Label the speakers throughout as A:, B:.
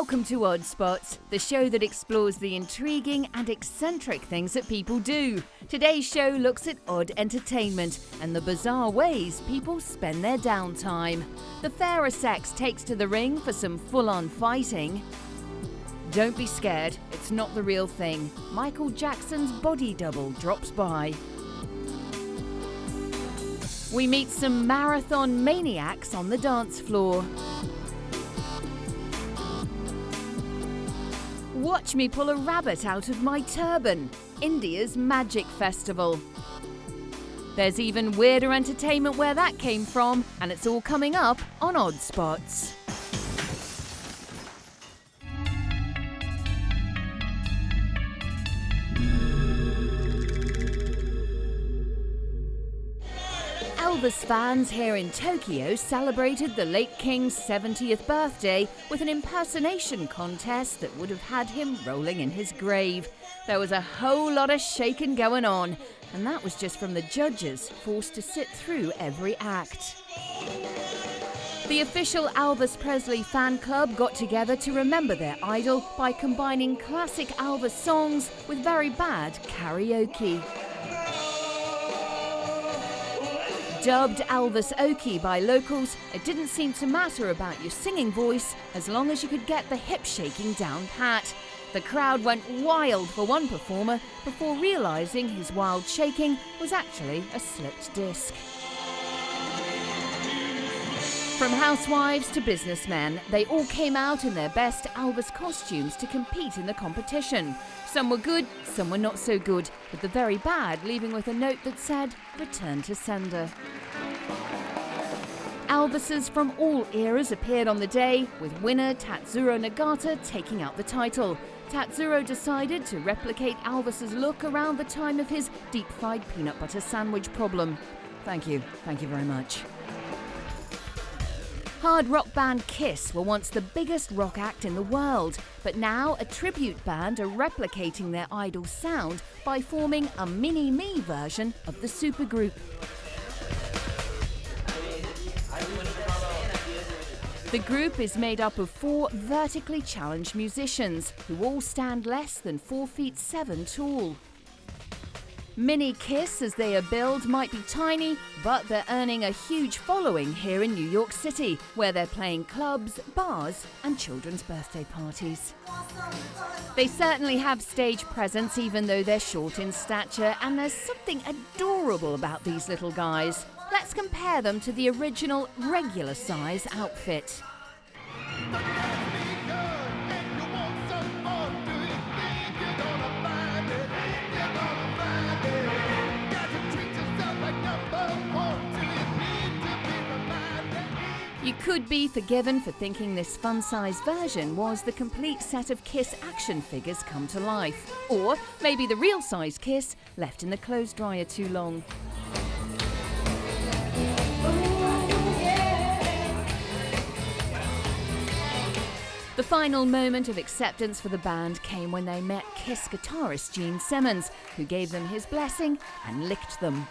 A: Welcome to Odd Spots, the show that explores the intriguing and eccentric things that people do. Today's show looks at odd entertainment and the bizarre ways people spend their downtime. The fairer sex takes to the ring for some full-on fighting. Don't be scared, it's not the real thing. Michael Jackson's body double drops by. We meet some marathon maniacs on the dance floor. Watch me pull a rabbit out of my turban. India's Magic Festival. There's even weirder entertainment where that came from, and it's all coming up on Odd Spots. Elvis fans here in Tokyo celebrated the late King's 70th birthday with an impersonation contest that would have had him rolling in his grave. There was a whole lot of shaking going on, and that was just from the judges forced to sit through every act. The official Elvis Presley fan club got together to remember their idol by combining classic Elvis songs with very bad karaoke. Dubbed Elvis Okie by locals, it didn't seem to matter about your singing voice as long as you could get the hip shaking down pat. The crowd went wild for one performer before realising his wild shaking was actually a slipped disc. From housewives to businessmen, they all came out in their best Elvis costumes to compete in the competition. Some were good, some were not so good, with the very bad leaving with a note that said, "Return to sender." Elvises from all eras appeared on the day, with winner Tatsuro Nagata taking out the title. Tatsuro decided to replicate Elvis's look around the time of his deep-fried peanut butter sandwich problem. Thank you very much. Hard rock band Kiss were once the biggest rock act in the world, but now a tribute band are replicating their idol's sound by forming a mini-me version of the supergroup. The group is made up of 4 vertically challenged musicians who all stand less than 4'7" tall. Mini Kiss, as they are billed, might be tiny, but they're earning a huge following here in New York City, where they're playing clubs, bars, and children's birthday parties. They certainly have stage presence, even though they're short in stature, and there's something adorable about these little guys. Let's compare them to the original regular size outfit. You could be forgiven for thinking this fun-sized version was the complete set of Kiss action figures come to life. Or maybe the real-size Kiss left in the clothes dryer too long. The final moment of acceptance for the band came when they met Kiss guitarist Gene Simmons, who gave them his blessing and licked them.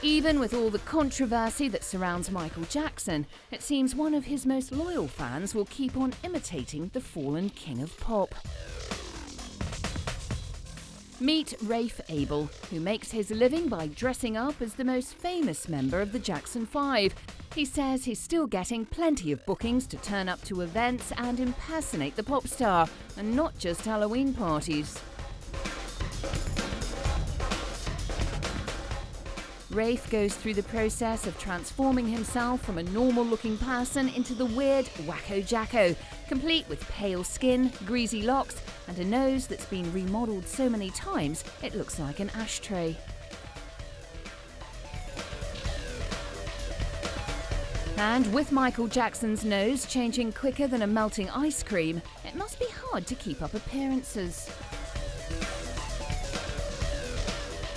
A: Even with all the controversy that surrounds Michael Jackson, it seems one of his most loyal fans will keep on imitating the fallen king of pop. Meet Rafe Abel, who makes his living by dressing up as the most famous member of the Jackson 5. He says he's still getting plenty of bookings to turn up to events and impersonate the pop star, and not just Halloween parties. Rafe goes through the process of transforming himself from a normal-looking person into the weird Wacko Jacko, complete with pale skin, greasy locks, and a nose that's been remodeled so many times it looks like an ashtray. And with Michael Jackson's nose changing quicker than a melting ice cream, it must be hard to keep up appearances.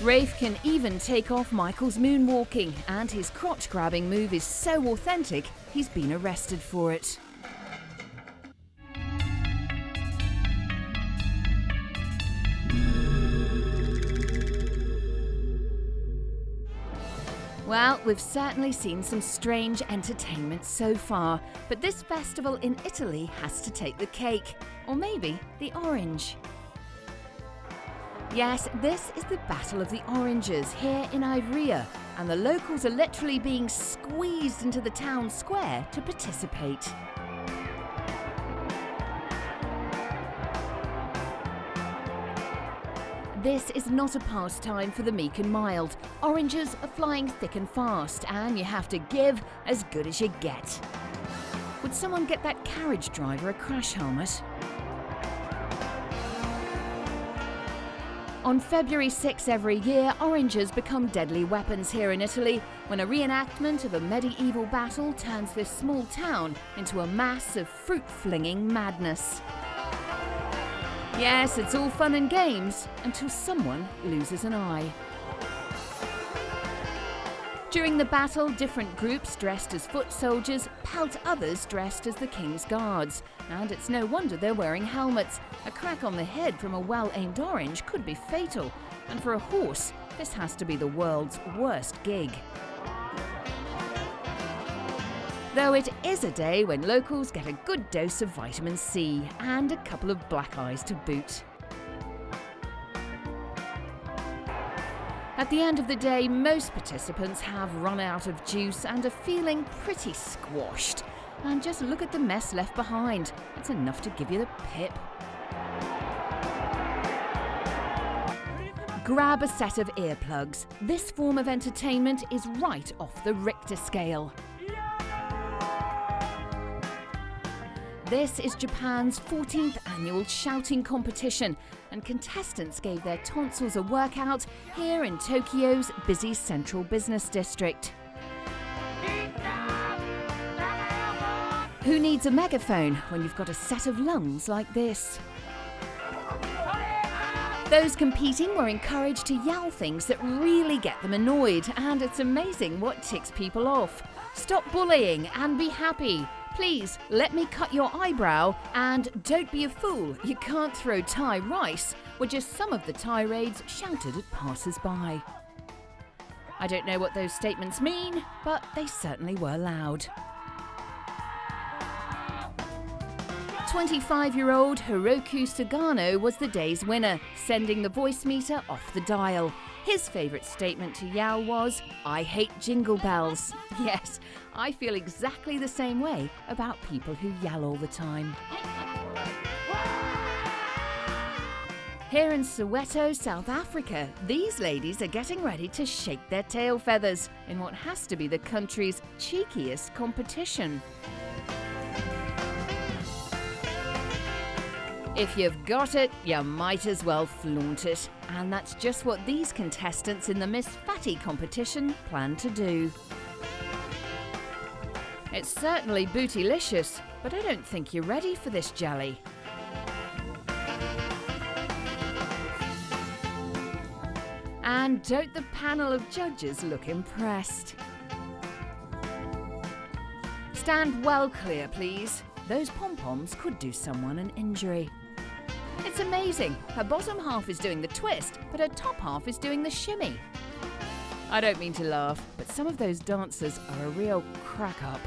A: Rafe can even take off Michael's moonwalking, and his crotch-grabbing move is so authentic, he's been arrested for it. Well, we've certainly seen some strange entertainment so far, but this festival in Italy has to take the cake, or maybe the orange. Yes, this is the Battle of the Oranges here in Ivrea, and the locals are literally being squeezed into the town square to participate. This is not a pastime for the meek and mild. Oranges are flying thick and fast, and you have to give as good as you get. Would someone get that carriage driver a crash helmet? On February 6 every year, oranges become deadly weapons here in Italy when a reenactment of a medieval battle turns this small town into a mass of fruit-flinging madness. Yes, it's all fun and games until someone loses an eye. During the battle, different groups dressed as foot soldiers pelt others dressed as the king's guards. And it's no wonder they're wearing helmets. A crack on the head from a well-aimed orange could be fatal. And for a horse, this has to be the world's worst gig. Though it is a day when locals get a good dose of vitamin C and a couple of black eyes to boot. At the end of the day, most participants have run out of juice and are feeling pretty squashed. And just look at the mess left behind. It's enough to give you the pip. Grab a set of earplugs. This form of entertainment is right off the Richter scale. This is Japan's 14th annual shouting competition, and contestants gave their tonsils a workout here in Tokyo's busy central business district. Who needs a megaphone when you've got a set of lungs like this? Those competing were encouraged to yell things that really get them annoyed, and it's amazing what ticks people off. Stop bullying and be happy. Please, let me cut your eyebrow, and don't be a fool, you can't throw Thai rice, were just some of the tirades shouted at passers-by. I don't know what those statements mean, but they certainly were loud. 25-year-old Hiroku Sugano was the day's winner, sending the voice meter off the dial. His favourite statement to yell was, "I hate jingle bells." Yes, I feel exactly the same way about people who yell all the time. Here in Soweto, South Africa, these ladies are getting ready to shake their tail feathers in what has to be the country's cheekiest competition. If you've got it, you might as well flaunt it. And that's just what these contestants in the Miss Fatty competition plan to do. It's certainly bootylicious, but I don't think you're ready for this jelly. And don't the panel of judges look impressed? Stand well clear, please. Those pom-poms could do someone an injury. It's amazing. Her bottom half is doing the twist, but her top half is doing the shimmy. I don't mean to laugh, but some of those dancers are a real crack-up.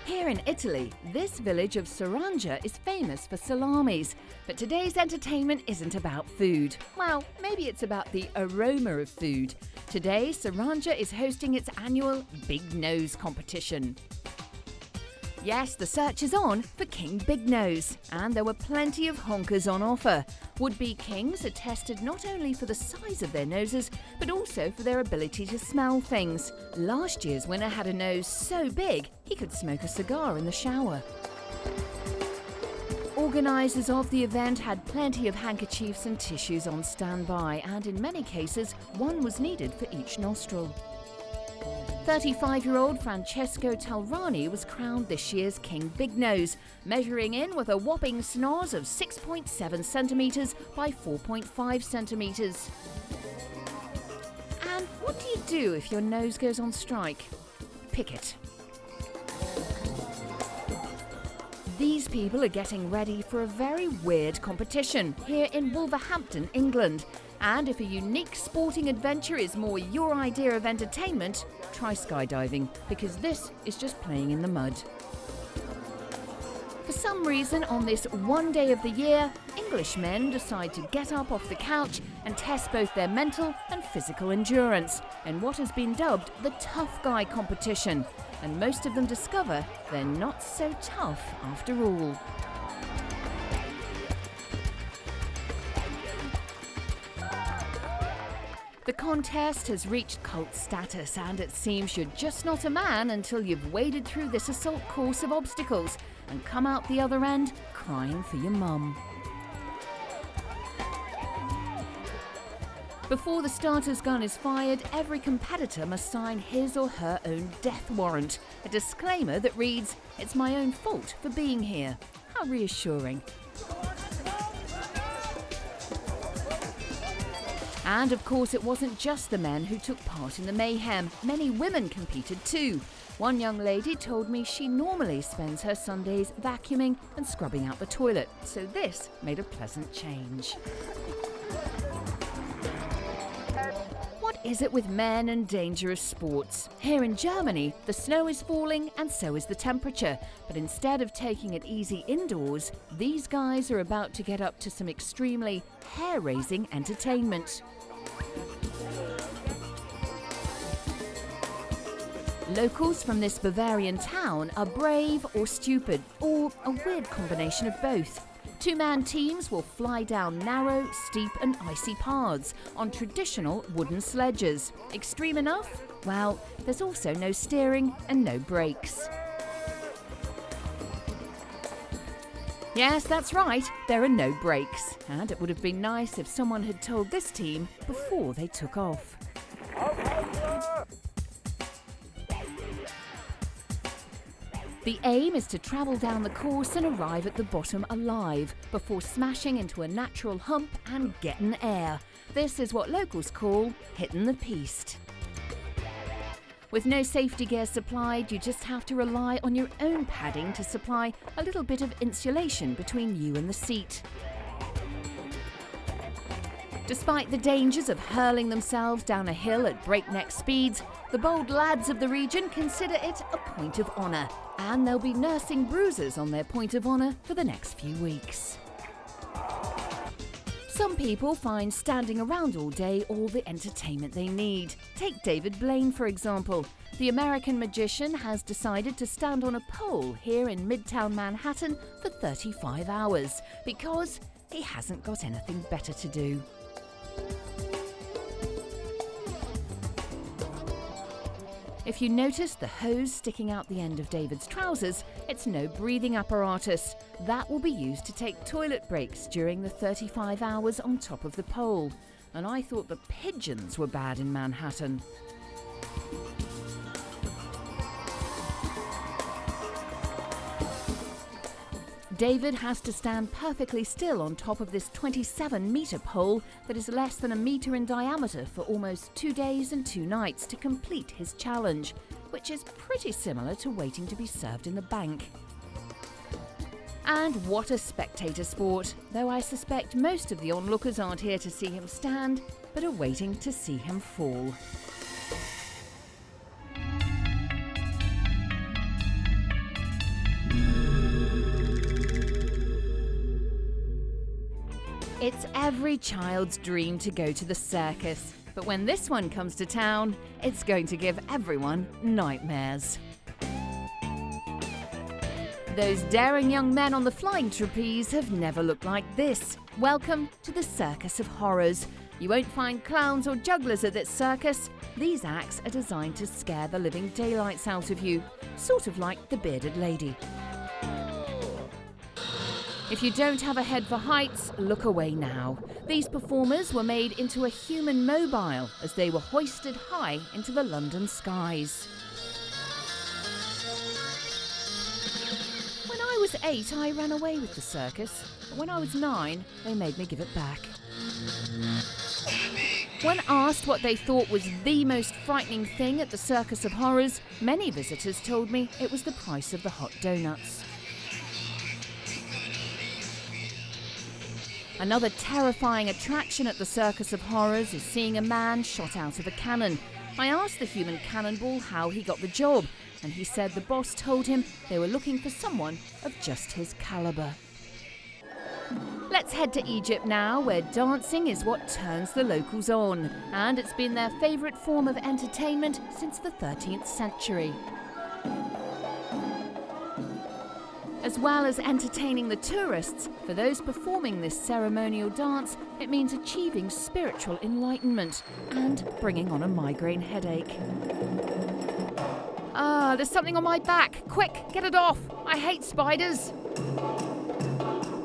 A: Here in Italy, this village of Saranja is famous for salamis, but today's entertainment isn't about food. Well, maybe it's about the aroma of food. Today, Saranja is hosting its annual Big Nose competition. Yes, the search is on for King Big Nose, and there were plenty of honkers on offer. Would-be kings are tested not only for the size of their noses, but also for their ability to smell things. Last year's winner had a nose so big, he could smoke a cigar in the shower. Organisers of the event had plenty of handkerchiefs and tissues on standby, and in many cases, one was needed for each nostril. 35-year-old Francesco Talrani was crowned this year's King Big Nose, measuring in with a whopping snoz of 6.7 centimetres by 4.5 centimetres. And what do you do if your nose goes on strike? Pick it. These people are getting ready for a very weird competition here in Wolverhampton, England. And if a unique sporting adventure is more your idea of entertainment, try skydiving, because this is just playing in the mud. For some reason, on this one day of the year, English men decide to get up off the couch and test both their mental and physical endurance in what has been dubbed the Tough Guy competition. And most of them discover they're not so tough after all. The contest has reached cult status, and it seems you're just not a man until you've waded through this assault course of obstacles and come out the other end crying for your mum. Before the starter's gun is fired, every competitor must sign his or her own death warrant, a disclaimer that reads, "It's my own fault for being here." How reassuring. And of course, it wasn't just the men who took part in the mayhem. Many women competed too. One young lady told me she normally spends her Sundays vacuuming and scrubbing out the toilet, so this made a pleasant change. What is it with men and dangerous sports? Here in Germany, the snow is falling and so is the temperature. But instead of taking it easy indoors, these guys are about to get up to some extremely hair-raising entertainment. Locals from this Bavarian town are brave or stupid, or a weird combination of both. Two-man teams will fly down narrow, steep and icy paths on traditional wooden sledges. Extreme enough? Well, there's also no steering and no brakes. Yes, that's right, there are no brakes. And it would have been nice if someone had told this team before they took off. The aim is to travel down the course and arrive at the bottom alive, before smashing into a natural hump and getting air. This is what locals call hitting the piste. With no safety gear supplied, you just have to rely on your own padding to supply a little bit of insulation between you and the seat. Despite the dangers of hurling themselves down a hill at breakneck speeds, the bold lads of the region consider it a point of honour, and they'll be nursing bruises on their point of honour for the next few weeks. Some people find standing around all day all the entertainment they need. Take David Blaine, for example. The American magician has decided to stand on a pole here in Midtown Manhattan for 35 hours because he hasn't got anything better to do. If you notice the hose sticking out the end of David's trousers, it's no breathing apparatus. That will be used to take toilet breaks during the 35 hours on top of the pole. And I thought the pigeons were bad in Manhattan. David has to stand perfectly still on top of this 27-metre pole that is less than a metre in diameter for almost 2 days and 2 nights to complete his challenge, which is pretty similar to waiting to be served in the bank. And what a spectator sport, though I suspect most of the onlookers aren't here to see him stand, but are waiting to see him fall. It's every child's dream to go to the circus, but when this one comes to town, it's going to give everyone nightmares. Those daring young men on the flying trapeze have never looked like this. Welcome to the Circus of Horrors. You won't find clowns or jugglers at this circus. These acts are designed to scare the living daylights out of you, sort of like the Bearded Lady. If you don't have a head for heights, look away now. These performers were made into a human mobile as they were hoisted high into the London skies. When I was 8, I ran away with the circus, but when I was 9, they made me give it back. When asked what they thought was the most frightening thing at the Circus of Horrors, many visitors told me it was the price of the hot donuts. Another terrifying attraction at the Circus of Horrors is seeing a man shot out of a cannon. I asked the human cannonball how he got the job, and he said the boss told him they were looking for someone of just his calibre. Let's head to Egypt now, where dancing is what turns the locals on, and it's been their favourite form of entertainment since the 13th century. As well as entertaining the tourists, for those performing this ceremonial dance, it means achieving spiritual enlightenment and bringing on a migraine headache. There's something on my back. Quick, get it off. I hate spiders.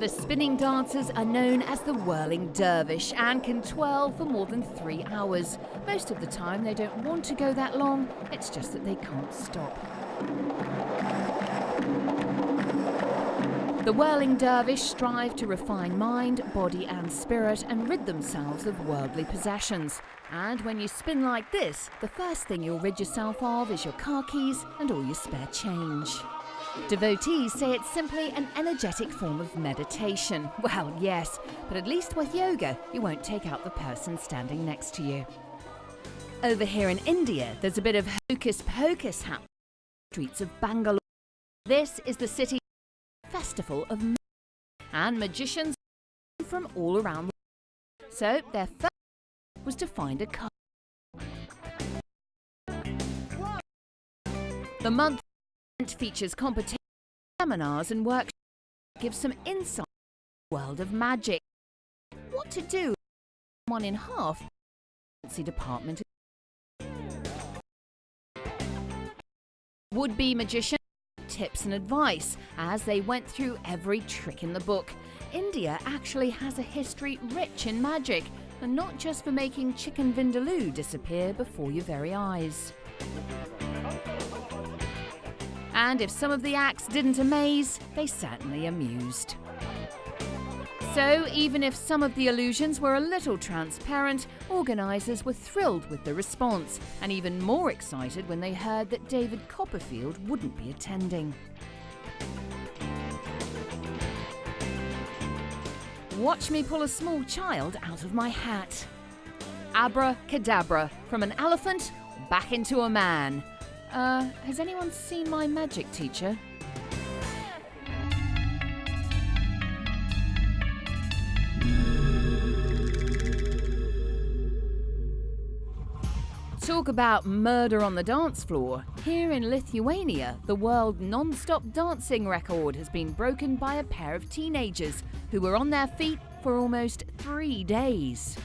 A: The spinning dancers are known as the whirling dervish and can twirl for more than 3 hours. Most of the time they don't want to go that long, it's just that they can't stop. The whirling dervish strive to refine mind, body and spirit and rid themselves of worldly possessions. And when you spin like this, the first thing you'll rid yourself of is your car keys and all your spare change. Devotees say it's simply an energetic form of meditation. Well, yes, but at least with yoga, you won't take out the person standing next to you. Over here in India, there's a bit of hocus pocus happening on the streets of Bangalore. This is the city festival of magic, and magicians from all around the world. So their first was to find a car. The month features competition, seminars and workshops that give some insight into the world of magic. What to do if 1 in half fancy department. Would-be magicians tips and advice as they went through every trick in the book. India actually has a history rich in magic, and not just for making chicken vindaloo disappear before your very eyes. And if some of the acts didn't amaze, they certainly amused. So, even if some of the illusions were a little transparent, organisers were thrilled with the response, and even more excited when they heard that David Copperfield wouldn't be attending. Watch me pull a small child out of my hat. Abracadabra, from an elephant back into a man. Has anyone seen my magic teacher? Talk about murder on the dance floor. Here in Lithuania, the world non-stop dancing record has been broken by a pair of teenagers who were on their feet for almost 3 days.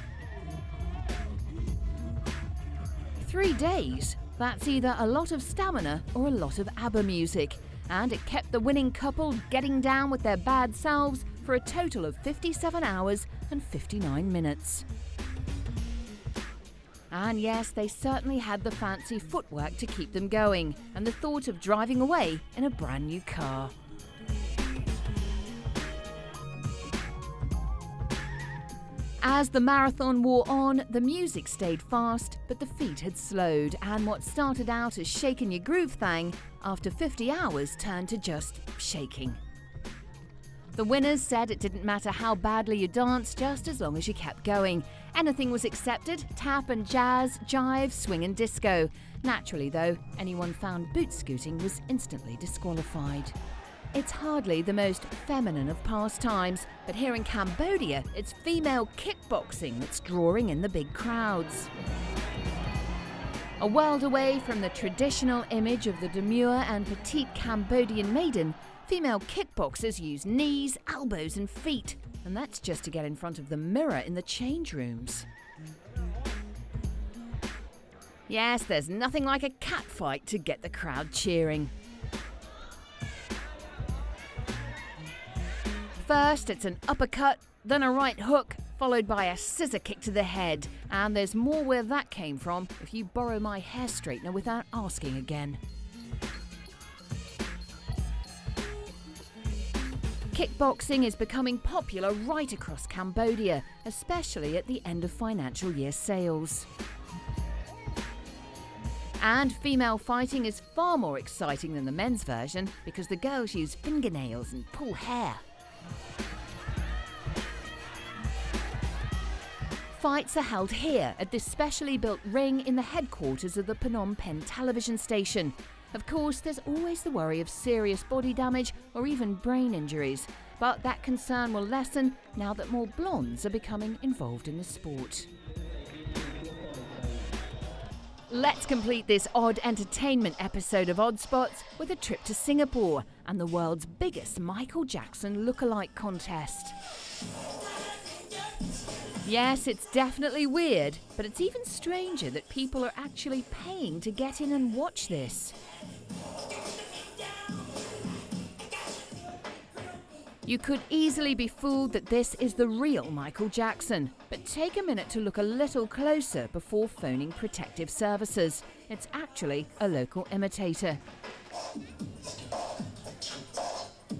A: 3 days? That's either a lot of stamina or a lot of ABBA music, and it kept the winning couple getting down with their bad selves for a total of 57 hours and 59 minutes. And yes, they certainly had the fancy footwork to keep them going, and the thought of driving away in a brand new car. As the marathon wore on, the music stayed fast, but the feet had slowed, and what started out as shaking your groove thang, after 50 hours turned to just shaking. The winners said it didn't matter how badly you danced, just as long as you kept going. Anything was accepted: tap and jazz, jive, swing and disco. Naturally though, anyone found boot scooting was instantly disqualified. It's hardly the most feminine of pastimes, but here in Cambodia, it's female kickboxing that's drawing in the big crowds. A world away from the traditional image of the demure and petite Cambodian maiden, female kickboxers use knees, elbows and feet, and that's just to get in front of the mirror in the change rooms. Yes, there's nothing like a cat fight to get the crowd cheering. First, it's an uppercut, then a right hook, followed by a scissor kick to the head. And there's more where that came from if you borrow my hair straightener without asking again. Kickboxing is becoming popular right across Cambodia, especially at the end of financial year sales. And female fighting is far more exciting than the men's version because the girls use fingernails and pull hair. fights are held here at this specially built ring in the headquarters of the Phnom Penh television station. Of course, there's always the worry of serious body damage or even brain injuries, but that concern will lessen now that more blondes are becoming involved in the sport. Let's complete this odd entertainment episode of Odd Spots with a trip to Singapore and the world's biggest Michael Jackson lookalike contest. Yes, it's definitely weird, but it's even stranger that people are actually paying to get in and watch this. You could easily be fooled that this is the real Michael Jackson, but take a minute to look a little closer before phoning protective services. It's actually a local imitator.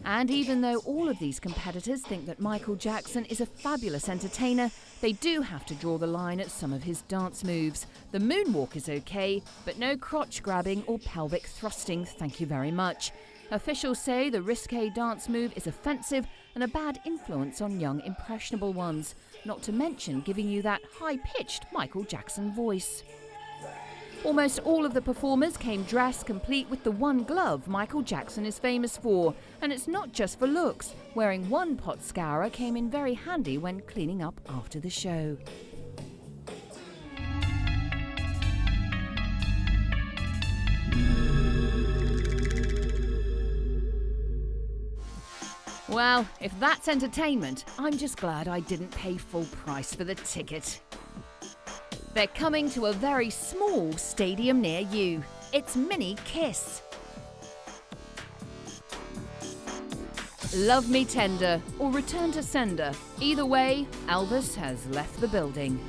A: And even though all of these competitors think that Michael Jackson is a fabulous entertainer, they do have to draw the line at some of his dance moves. The moonwalk is okay, but no crotch grabbing or pelvic thrusting, thank you very much. Officials say the risque dance move is offensive and a bad influence on young impressionable ones, not to mention giving you that high-pitched Michael Jackson voice. Almost all of the performers came dressed complete with the one glove Michael Jackson is famous for, and it's not just for looks. Wearing one pot scourer came in very handy when cleaning up after the show. Well, if that's entertainment, I'm just glad I didn't pay full price for the ticket. They're coming to a very small stadium near you. It's Mini Kiss. Love Me Tender or Return to Sender. Either way, Elvis has left the building.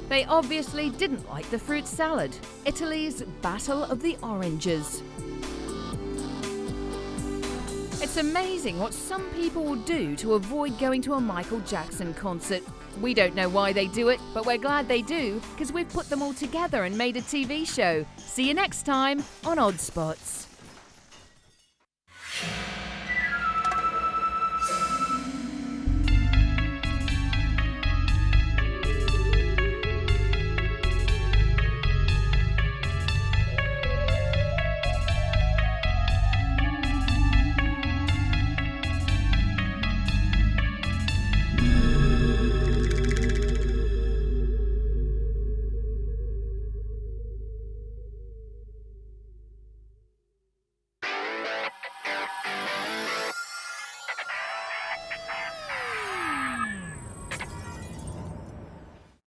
A: They obviously didn't like the fruit salad. Italy's Battle of the Oranges. It's amazing what some people will do to avoid going to a Michael Jackson concert. We don't know why they do it, but we're glad they do, because we've put them all together and made a TV show. See you next time on Odd Spots.